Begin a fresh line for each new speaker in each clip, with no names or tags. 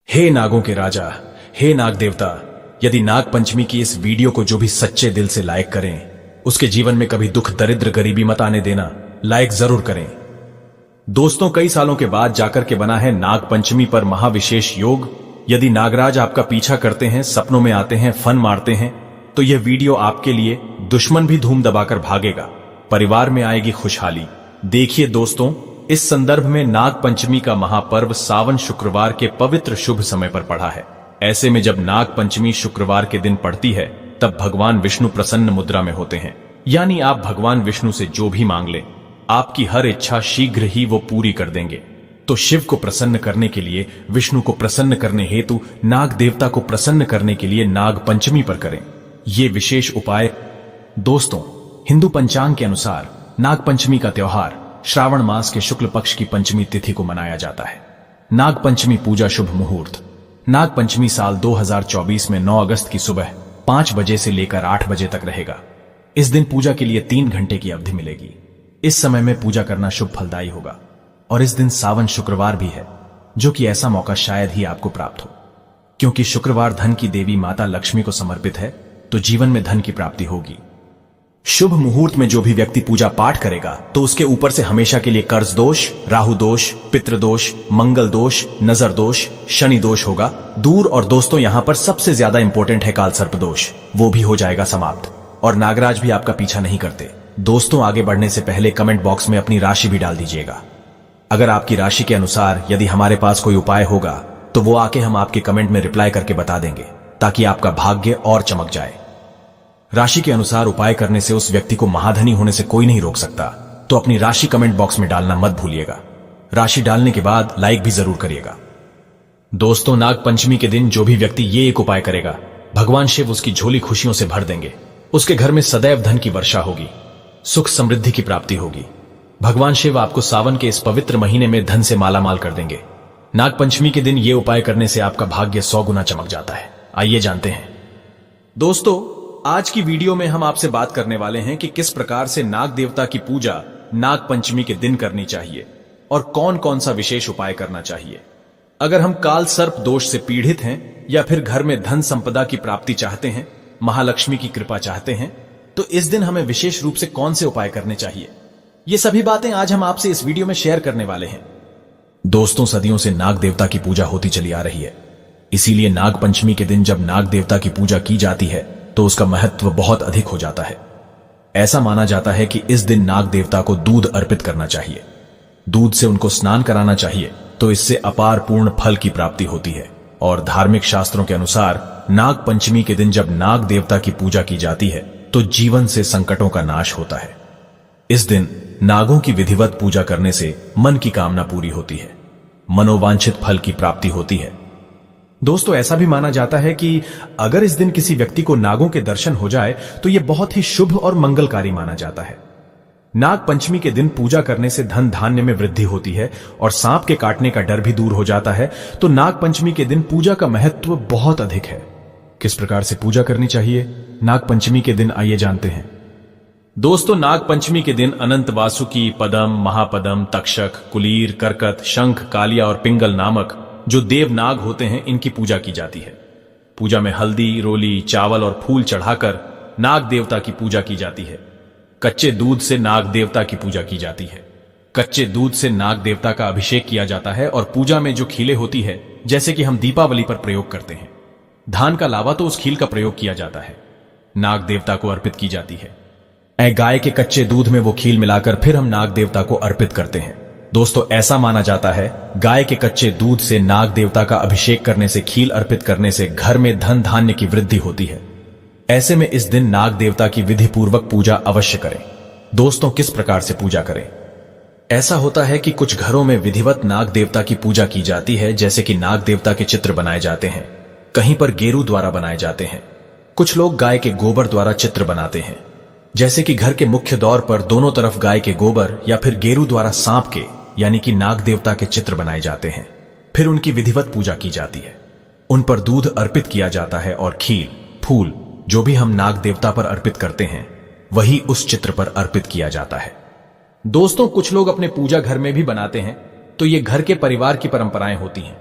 हे नागों के राजा, हे नाग देवता, यदि नाग पंचमी की इस वीडियो को जो भी सच्चे दिल से लाइक करें उसके जीवन में कभी दुख दरिद्र गरीबी मत आने देना। लाइक जरूर करें। दोस्तों, कई सालों के बाद जाकर के बना है नाग पंचमी पर महाविशेष योग। यदि नागराज आपका पीछा करते हैं, सपनों में आते हैं, फन मारते हैं, तो यह वीडियो आपके लिए। दुश्मन भी धूम दबाकर भागेगा, परिवार में आएगी खुशहाली। देखिए दोस्तों, इस संदर्भ में नाग पंचमी का महापर्व सावन शुक्रवार के पवित्र शुभ समय पर पड़ा है। ऐसे में जब नाग पंचमी शुक्रवार के दिन पड़ती है तब भगवान विष्णु प्रसन्न मुद्रा में होते हैं, यानी आप भगवान विष्णु से जो भी मांग लें आपकी हर इच्छा शीघ्र ही वो पूरी कर देंगे। तो शिव को प्रसन्न करने के लिए, विष्णु को प्रसन्न करने हेतु नाग देवता को प्रसन्न करने के लिए नाग पंचमी पर करें ये विशेष उपाय। दोस्तों, हिंदू पंचांग के अनुसार नाग पंचमी का त्योहार श्रावण मास के शुक्ल पक्ष की पंचमी तिथि को मनाया जाता है। नाग पंचमी पूजा शुभ मुहूर्त। नाग पंचमी साल 2024 में 9 अगस्त की सुबह 5 बजे से लेकर 8 बजे तक रहेगा। इस दिन पूजा के लिए 3 घंटे की अवधि मिलेगी। इस समय में पूजा करना शुभ फलदायी होगा और इस दिन सावन शुक्रवार भी है, जो कि ऐसा मौका शायद ही आपको प्राप्त हो, क्योंकि शुक्रवार धन की देवी माता लक्ष्मी को समर्पित है, तो जीवन में धन की प्राप्ति होगी। शुभ मुहूर्त में जो भी व्यक्ति पूजा पाठ करेगा तो उसके ऊपर से हमेशा के लिए कर्ज दोष, राहु दोष, पितृदोष, मंगल दोष, नजर दोष, शनि दोष होगा दूर। और दोस्तों, यहां पर सबसे ज्यादा इंपॉर्टेंट है काल सर्प दोष, वो भी हो जाएगा समाप्त और नागराज भी आपका पीछा नहीं करते। दोस्तों, आगे बढ़ने से पहले कमेंट बॉक्स में अपनी राशि भी डाल दीजिएगा। अगर आपकी राशि के अनुसार यदि हमारे पास कोई उपाय होगा तो वो आके हम आपके कमेंट में रिप्लाई करके बता देंगे, ताकि आपका भाग्य और चमक जाए। राशि के अनुसार उपाय करने से उस व्यक्ति को महाधनी होने से कोई नहीं रोक सकता, तो अपनी राशि कमेंट बॉक्स में डालना मत भूलिएगा। राशि डालने के बाद लाइक भी जरूर करिएगा। दोस्तों, नाग पंचमी के दिन जो भी व्यक्ति ये एक उपाय करेगा, भगवान शिव उसकी झोली खुशियों से भर देंगे। उसके घर में सदैव धन की वर्षा होगी, सुख समृद्धि की प्राप्ति होगी। भगवान शिव आपको सावन के इस पवित्र महीने में धन से मालामाल कर देंगे। नाग पंचमी के दिन ये उपाय करने से आपका भाग्य 100 गुना चमक जाता है। आइए जानते हैं। दोस्तों, आज की वीडियो में हम आपसे बात करने वाले हैं कि किस प्रकार से नाग देवता की पूजा नाग पंचमी के दिन करनी चाहिए और कौन कौन सा विशेष उपाय करना चाहिए। अगर हम काल सर्प दोष से पीड़ित हैं या फिर घर में धन संपदा की प्राप्ति चाहते हैं, महालक्ष्मी की कृपा चाहते हैं, तो इस दिन हमें विशेष रूप से कौन से उपाय करने चाहिए, ये सभी बातें आज हम आपसे इस वीडियो में शेयर करने वाले हैं। दोस्तों, सदियों से नाग देवता की पूजा होती चली आ रही है, इसीलिए नाग पंचमी के दिन जब नाग देवता की पूजा की जाती है तो उसका महत्व बहुत अधिक हो जाता है। ऐसा माना जाता है कि इस दिन नाग देवता को दूध अर्पित करना चाहिए, दूध से उनको स्नान कराना चाहिए, तो इससे अपार पूर्ण फल की प्राप्ति होती है। और धार्मिक शास्त्रों के अनुसार नाग पंचमी के दिन जब नाग देवता की पूजा की जाती है तो जीवन से संकटों का नाश होता है। इस दिन नागों की विधिवत पूजा करने से मन की कामना पूरी होती है, मनोवांछित फल की प्राप्ति होती है। दोस्तों, ऐसा भी माना जाता है कि अगर इस दिन किसी व्यक्ति को नागों के दर्शन हो जाए तो यह बहुत ही शुभ और मंगलकारी माना जाता है। नाग पंचमी के दिन पूजा करने से धन धान्य में वृद्धि होती है और सांप के काटने का डर भी दूर हो जाता है। तो नाग पंचमी के दिन पूजा का महत्व बहुत अधिक है। किस प्रकार से पूजा करनी चाहिए नाग पंचमी के दिन, आइए जानते हैं। दोस्तों, नाग पंचमी के दिन अनंत वासुकी, पदम, महापदम, तक्षक, कुलीर, करकत, शंख, कालिया और पिंगल नामक जो देव नाग होते हैं, इनकी पूजा की जाती है। पूजा में हल्दी, रोली, चावल और फूल चढ़ाकर नाग देवता की पूजा की जाती है। कच्चे दूध से नाग देवता की पूजा की जाती है। कच्चे दूध से नाग देवता का अभिषेक किया जाता है और पूजा में जो खीलें होती है, जैसे कि हम दीपावली पर प्रयोग करते हैं, धान का लावा, तो उस खील का प्रयोग किया जाता है, नाग देवता को अर्पित की जाती है। गाय के कच्चे दूध में वो खील मिलाकर फिर हम नाग देवता को अर्पित करते हैं। दोस्तों, ऐसा माना जाता है गाय के कच्चे दूध से नाग देवता का अभिषेक करने से, खील अर्पित करने से घर में धन धान्य की वृद्धि होती है। ऐसे में इस दिन नाग देवता की विधि पूर्वक पूजा अवश्य करें। दोस्तों, किस प्रकार से पूजा करें? ऐसा होता है कि कुछ घरों में विधिवत नाग देवता की पूजा की जाती है, जैसे कि नाग देवता के चित्र बनाए जाते हैं, कहीं पर गेरू द्वारा बनाए जाते हैं। कुछ लोग गाय के गोबर द्वारा चित्र बनाते हैं, जैसे कि घर के मुख्य द्वार पर दोनों तरफ गाय के गोबर या फिर गेरू द्वारा सांप के यानी कि नाग देवता के चित्र बनाए जाते हैं। फिर उनकी विधिवत पूजा की जाती है, उन पर दूध अर्पित किया जाता है और खील, फूल जो भी हम नाग देवता पर अर्पित करते हैं वही उस चित्र पर अर्पित किया जाता है। दोस्तों, कुछ लोग अपने पूजा घर में भी बनाते हैं, तो ये घर के परिवार की परंपराएं होती हैं।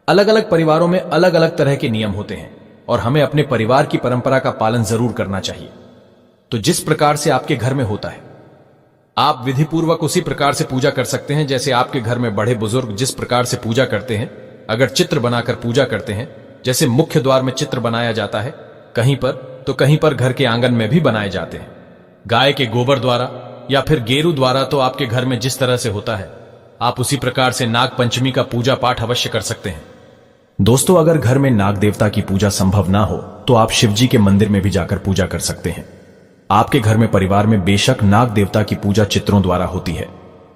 अलग अलग परिवारों में अलग अलग तरह के नियम होते हैं और हमें अपने परिवार की परंपरा का पालन जरूर करना चाहिए। तो जिस प्रकार से आपके घर में होता है, आप विधि पूर्वक उसी प्रकार से पूजा कर सकते हैं जैसे आपके घर में बड़े बुजुर्ग जिस प्रकार से पूजा करते हैं। अगर चित्र बनाकर पूजा करते हैं, जैसे मुख्य द्वार में चित्र बनाया जाता है कहीं पर, तो कहीं पर घर के आंगन में भी बनाए जाते हैं। गाय के गोबर द्वारा या फिर गेरू द्वारा तो आपके घर में जिस तरह से होता है, आप उसी प्रकार से नाग पंचमी का पूजा पाठ अवश्य कर सकते हैं। दोस्तों, अगर घर में नाग देवता की पूजा संभव ना हो तो आप शिवजी के मंदिर में भी जाकर पूजा कर सकते हैं। आपके घर में परिवार में बेशक नाग देवता की पूजा चित्रों द्वारा होती है।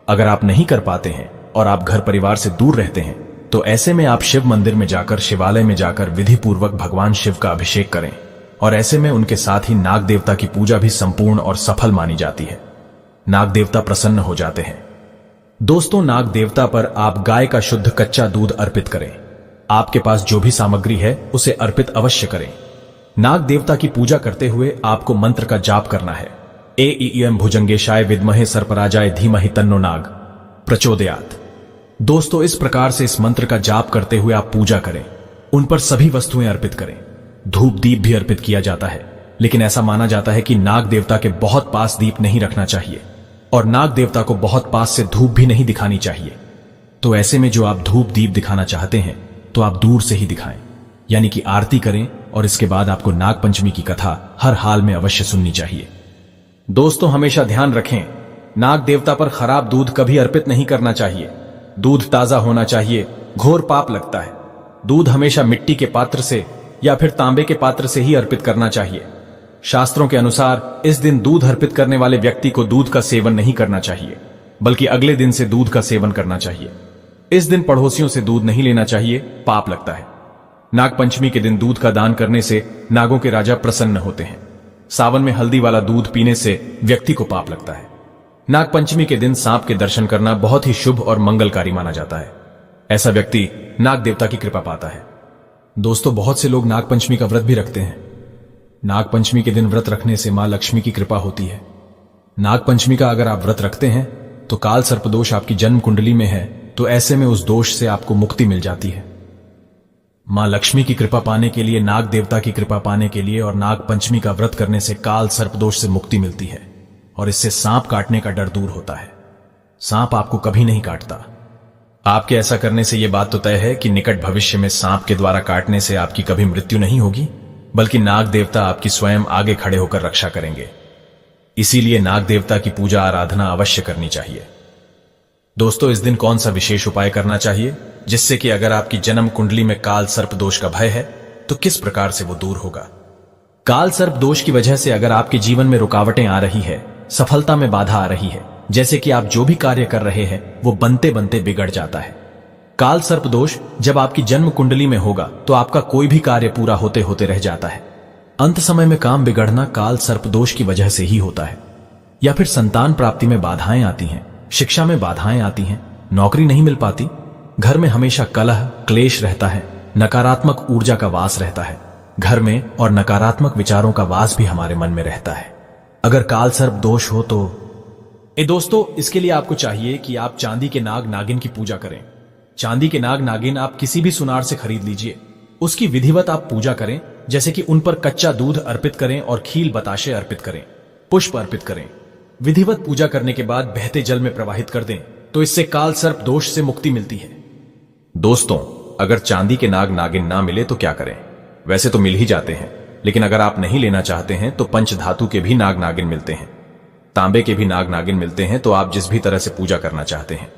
अगर आप नहीं कर पाते हैं और आप घर परिवार से दूर रहते हैं, तो ऐसे में आप शिव मंदिर में जाकर, शिवालय में जाकर विधि पूर्वक भगवान शिव का अभिषेक करें और ऐसे में उनके साथ ही नाग देवता की पूजा भी संपूर्ण और सफल मानी जाती है। नाग देवता प्रसन्न हो जाते हैं। दोस्तों, नाग देवता पर आप गाय का शुद्ध कच्चा दूध अर्पित करें। आपके पास जो भी सामग्री है उसे अर्पित अवश्य करें। नाग देवता की पूजा करते हुए आपको मंत्र का जाप करना है। ऐं भुजंगेशाय विद्महे सर्पराजाय धीमहि तन्नो नाग प्रचोदयात्। दोस्तों, इस प्रकार से इस मंत्र का जाप करते हुए आप पूजा करें। उन पर सभी वस्तुएं अर्पित करें। धूप दीप भी अर्पित किया जाता है, लेकिन ऐसा माना जाता है कि नाग देवता के बहुत पास दीप नहीं रखना चाहिए और नाग देवता को बहुत पास से धूप भी नहीं दिखानी चाहिए। तो ऐसे में जो आप धूप दीप दिखाना चाहते हैं तो आप दूर से ही दिखाएं, यानी कि आरती करें, और इसके बाद आपको नाग पंचमी की कथा हर हाल में अवश्य सुननी चाहिए। दोस्तों, हमेशा ध्यान रखें, नाग देवता पर खराब दूध कभी अर्पित नहीं करना चाहिए। दूध ताजा होना चाहिए, घोर पाप लगता है। दूध हमेशा मिट्टी के पात्र से या फिर तांबे के पात्र से ही अर्पित करना चाहिए। शास्त्रों के अनुसार इस दिन दूध अर्पित करने वाले व्यक्ति को दूध का सेवन नहीं करना चाहिए, बल्कि अगले दिन से दूध का सेवन करना चाहिए। इस दिन पड़ोसियों से दूध नहीं लेना चाहिए, पाप लगता है। नाग पंचमी के दिन दूध का दान करने से नागों के राजा प्रसन्न होते हैं। सावन में हल्दी वाला दूध पीने से व्यक्ति को पाप लगता है। नाग पंचमी के दिन सांप के दर्शन करना बहुत ही शुभ और मंगलकारी माना जाता है। ऐसा व्यक्ति नाग देवता की कृपा पाता है। दोस्तों, बहुत से लोग नाग पंचमी का व्रत भी रखते हैं। नाग पंचमी के दिन व्रत रखने से मां लक्ष्मी की कृपा होती है। नाग पंचमी का अगर आप व्रत रखते हैं तो काल सर्पदोष आपकी जन्म कुंडली में है, तो ऐसे में उस दोष से आपको मुक्ति मिल जाती है। मां लक्ष्मी की कृपा पाने के लिए, नाग देवता की कृपा पाने के लिए और नाग पंचमी का व्रत करने से काल सर्पदोष से मुक्ति मिलती है और इससे सांप काटने का डर दूर होता है। सांप आपको कभी नहीं काटता। आपके ऐसा करने से यह बात तो तय है कि निकट भविष्य में सांप के द्वारा काटने से आपकी कभी मृत्यु नहीं होगी, बल्कि नाग देवता आपकी स्वयं आगे खड़े होकर रक्षा करेंगे। इसीलिए नाग देवता की पूजा आराधना अवश्य करनी चाहिए। दोस्तों, इस दिन कौन सा विशेष उपाय करना चाहिए जिससे कि अगर आपकी जन्म कुंडली में काल सर्प दोष का भय है तो किस प्रकार से वो दूर होगा? काल सर्प दोष की वजह से अगर आपके जीवन में रुकावटें आ रही है, सफलता में बाधा आ रही है, जैसे कि आप जो भी कार्य कर रहे हैं वो बनते बनते बिगड़ जाता है। काल सर्प दोष जब आपकी जन्म कुंडली में होगा तो आपका कोई भी कार्य पूरा होते होते रह जाता है। अंत समय में काम बिगड़ना काल सर्प दोष की वजह से ही होता है। या फिर संतान प्राप्ति में बाधाएं आती हैं, शिक्षा में बाधाएं आती हैं, नौकरी नहीं मिल पाती, घर में हमेशा कलह क्लेश रहता है, नकारात्मक ऊर्जा का वास रहता है घर में और नकारात्मक विचारों का वास भी हमारे मन में रहता है। अगर काल सर्प दोष हो तो दोस्तों, इसके लिए आपको चाहिए कि आप चांदी के नाग नागिन की पूजा करें। चांदी के नाग नागिन आप किसी भी सुनार से खरीद लीजिए, उसकी विधिवत आप पूजा करें, जैसे कि उन पर कच्चा दूध अर्पित करें और खील बताशे अर्पित करें, पुष्प अर्पित करें। विधिवत पूजा करने के बाद बहते जल में प्रवाहित कर दें, तो इससे काल सर्प दोष से मुक्ति मिलती है। दोस्तों, अगर चांदी के नाग नागिन ना मिले तो क्या करें? वैसे तो मिल ही जाते हैं, लेकिन अगर आप नहीं लेना चाहते हैं तो पंच धातु के भी नाग नागिन मिलते हैं, तांबे के भी नाग नागिन मिलते हैं। तो आप जिस भी तरह से पूजा करना चाहते हैं,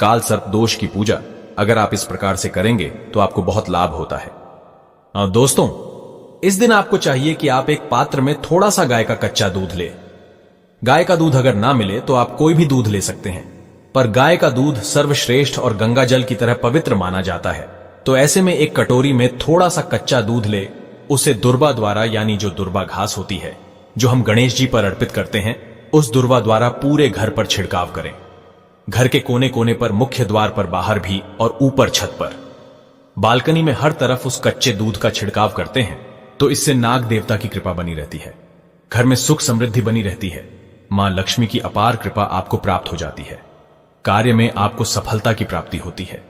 काल सर्प दोष की पूजा अगर आप इस प्रकार से करेंगे तो आपको बहुत लाभ होता है। दोस्तों, इस दिन आपको चाहिए कि आप एक पात्र में थोड़ा सा गाय का कच्चा दूध ले। गाय का दूध अगर ना मिले तो आप कोई भी दूध ले सकते हैं, पर गाय का दूध सर्वश्रेष्ठ और गंगा जल की तरह पवित्र माना जाता है। तो ऐसे में एक कटोरी में थोड़ा सा कच्चा दूध ले, उसे दुर्वा द्वारा, यानी जो दुर्वा घास होती है जो हम गणेश जी पर अर्पित करते हैं, उस दुर्वा द्वारा पूरे घर पर छिड़काव करें। घर के कोने कोने पर, मुख्य द्वार पर, बाहर भी और ऊपर छत पर, बालकनी में हर तरफ उस कच्चे दूध का छिड़काव करते हैं। तो इससे नाग देवता की कृपा बनी रहती है, घर में सुख समृद्धि बनी रहती है, मां लक्ष्मी की अपार कृपा आपको प्राप्त हो जाती है, कार्य में आपको सफलता की प्राप्ति होती है।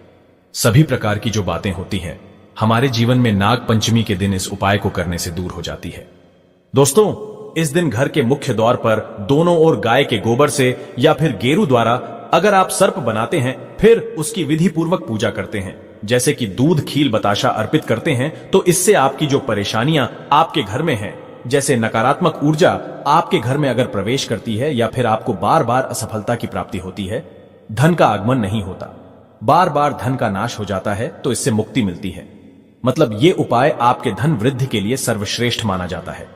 सभी प्रकार की जो बातें होती हैं हमारे जीवन में नाग पंचमी के दिन इस उपाय को करने से दूर हो जाती है। दोस्तों, इस दिन घर के मुख्य द्वार पर दोनों ओर गाय के गोबर से या फिर गेरू द्वारा अगर आप सर्प बनाते हैं, फिर उसकी विधि पूर्वक पूजा करते हैं, जैसे कि दूध, खील, बताशा अर्पित करते हैं, तो इससे आपकी जो परेशानियां आपके घर में हैं, जैसे नकारात्मक ऊर्जा आपके घर में अगर प्रवेश करती है या फिर आपको बार बार असफलता की प्राप्ति होती है, धन का आगमन नहीं होता, बार बार धन का नाश हो जाता है, तो इससे मुक्ति मिलती है। मतलब ये उपाय आपके धन वृद्धि के लिए सर्वश्रेष्ठ माना जाता है।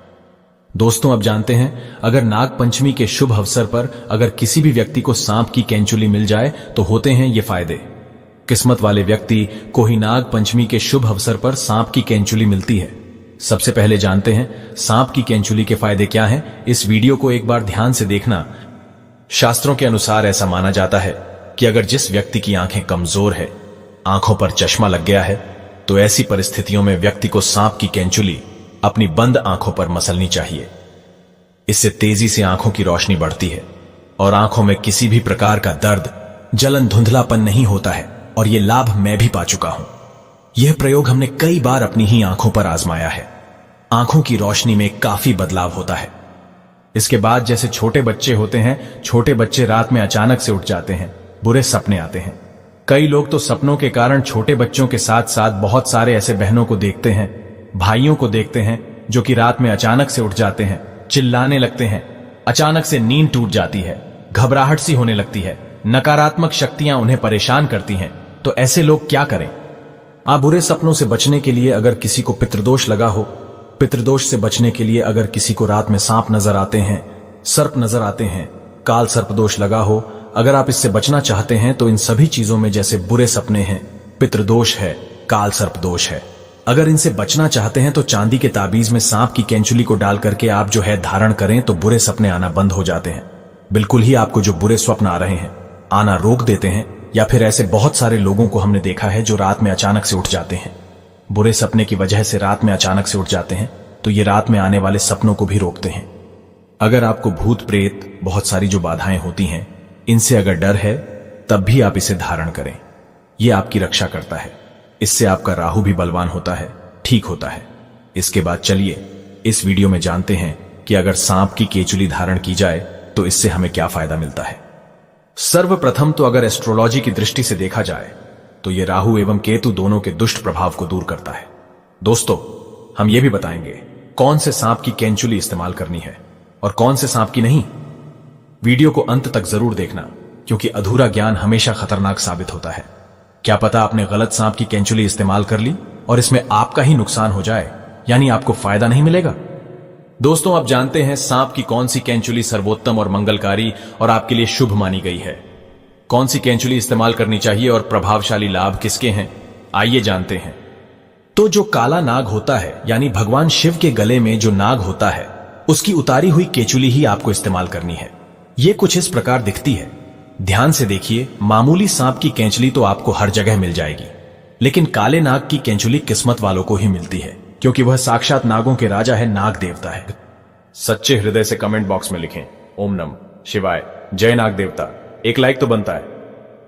दोस्तों, अब जानते हैं अगर नाग पंचमी के शुभ अवसर पर अगर किसी भी व्यक्ति को सांप की केंचुली मिल जाए तो होते हैं ये फायदे। किस्मत वाले व्यक्ति को ही नाग पंचमी के शुभ अवसर पर सांप की केंचुली मिलती है। सबसे पहले जानते हैं सांप की केंचुली के फायदे क्या हैं। इस वीडियो को एक बार ध्यान से देखना। शास्त्रों के अनुसार ऐसा माना जाता है कि अगर जिस व्यक्ति की आंखें कमजोर है, आंखों पर चश्मा लग गया है, तो ऐसी परिस्थितियों में व्यक्ति को सांप की केंचुली अपनी बंद आंखों पर मसलनी चाहिए। इससे तेजी से आंखों की रोशनी बढ़ती है और आंखों में किसी भी प्रकार का दर्द, जलन, धुंधलापन नहीं होता है। और यह लाभ मैं भी पा चुका हूं। यह प्रयोग हमने कई बार अपनी ही आंखों पर आजमाया है। आंखों की रोशनी में काफी बदलाव होता है। इसके बाद जैसे छोटे बच्चे होते हैं, छोटे बच्चे रात में अचानक से उठ जाते हैं, बुरे सपने आते हैं। कई लोग तो सपनों के कारण छोटे बच्चों के साथ साथ बहुत सारे ऐसे बहनों को देखते हैं, भाइयों को देखते हैं, जो कि रात में अचानक से उठ जाते हैं, चिल्लाने लगते हैं, अचानक से नींद टूट जाती है, घबराहट सी होने लगती है, नकारात्मक शक्तियां उन्हें परेशान करती हैं। तो ऐसे लोग क्या करें? आप बुरे सपनों से बचने के लिए अगर किसी को पितृदोष लगा हो, पितृदोष से बचने के लिए अगर किसी को रात में सांप नजर आते हैं, सर्प नजर आते हैं, काल सर्प दोष लगा हो, अगर आप इससे बचना चाहते हैं तो इन सभी चीजों में जैसे बुरे सपने हैं, पितृदोष है, काल सर्प दोष है, अगर इनसे बचना चाहते हैं तो चांदी के ताबीज में सांप की केंचुली को डाल करके आप जो है धारण करें तो बुरे सपने आना बंद हो जाते हैं। बिल्कुल ही आपको जो बुरे स्वप्न आ रहे हैं आना रोक देते हैं। या फिर ऐसे बहुत सारे लोगों को हमने देखा है जो रात में अचानक से उठ जाते हैं, बुरे सपने की वजह से रात में अचानक से उठ जाते हैं, तो ये रात में आने वाले सपनों को भी रोकते हैं। अगर आपको भूत प्रेत, बहुत सारी जो बाधाएं होती हैं, इनसे अगर डर है तब भी आप इसे धारण करें। यह आपकी रक्षा करता है। इससे आपका राहु भी बलवान होता है, ठीक होता है। इसके बाद चलिए इस वीडियो में जानते हैं कि अगर सांप की केंचुली धारण की जाए तो इससे हमें क्या फायदा मिलता है। सर्वप्रथम तो अगर एस्ट्रोलॉजी की दृष्टि से देखा जाए तो यह राहु एवं केतु दोनों के दुष्ट प्रभाव को दूर करता है। दोस्तों, हम यह भी बताएंगे कौन से सांप की केंचुली इस्तेमाल करनी है और कौन से सांप की नहीं। वीडियो को अंत तक जरूर देखना, क्योंकि अधूरा ज्ञान हमेशा खतरनाक साबित होता है। क्या पता आपने गलत सांप की केंचुली इस्तेमाल कर ली और इसमें आपका ही नुकसान हो जाए, यानी आपको फायदा नहीं मिलेगा। दोस्तों, आप जानते हैं सांप की कौन सी केंचुली सर्वोत्तम और मंगलकारी और आपके लिए शुभ मानी गई है। कौन सी केंचुली इस्तेमाल करनी चाहिए और प्रभावशाली लाभ किसके हैं, आइए जानते हैं। तो जो काला नाग होता है, यानी भगवान शिव के गले में जो नाग होता है, उसकी उतारी हुई केंचुली ही आपको इस्तेमाल करनी है। यह कुछ इस प्रकार दिखती है। ध्यान से देखिए, मामूली सांप की केंचुली तो आपको हर जगह मिल जाएगी, लेकिन काले नाग की केंचुली किस्मत वालों को ही मिलती है, क्योंकि वह साक्षात नागों के राजा है, नाग देवता है। सच्चे हृदय से कमेंट बॉक्स में लिखें ओम नमः शिवाय, जय नाग देवता। एक लाइक तो बनता है।